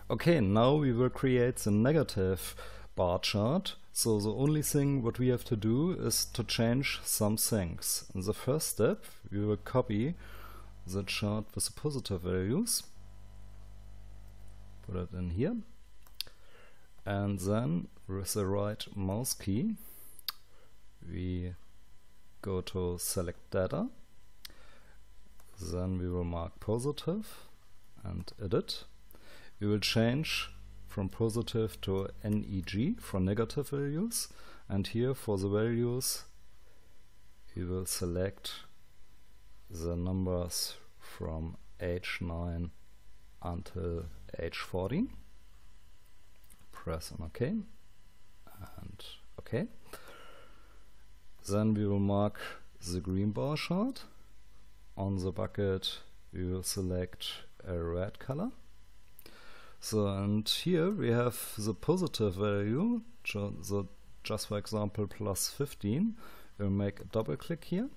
Okay, now we will create the negative bar chart. So the only thing what we have to do is to change some things. In the first step, we will copy the chart with the positive values, put it in here, and then with the right mouse key, we go to select data, then we will mark positive and edit. We will change from positive to NEG for negative values, and here for the values we will select the numbers from age 9 until age 14. Press on OK and OK. Then we will mark the green bar chart. On the bucket we will select a red color. So, and here we have the positive value, so just for example plus 15. We'll make a double click here.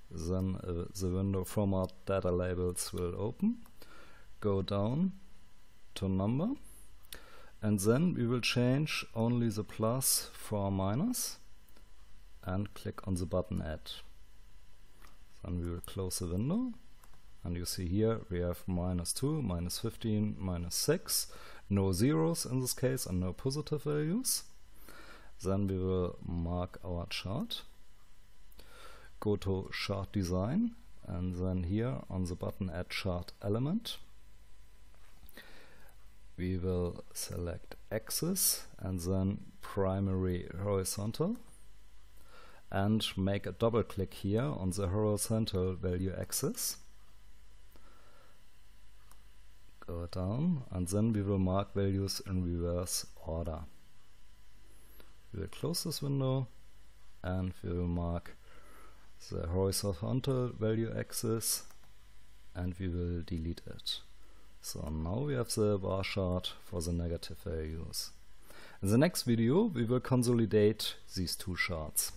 Then the window format data labels will open. Go down to number, and then we will change only the plus for minus and click on the button add. Then we will close the window. And you see here we have -2, -15, -6, no zeros in this case and no positive values. Then we will mark our chart. Go to chart design, and then here on the button add chart element, we will select axis and then primary horizontal, and make a double click here on the horizontal value axis. Go down, and then we will mark values in reverse order. We will close this window and we will mark the horizontal value axis and we will delete it. So now we have the bar chart for the negative values. In the next video we will consolidate these two charts.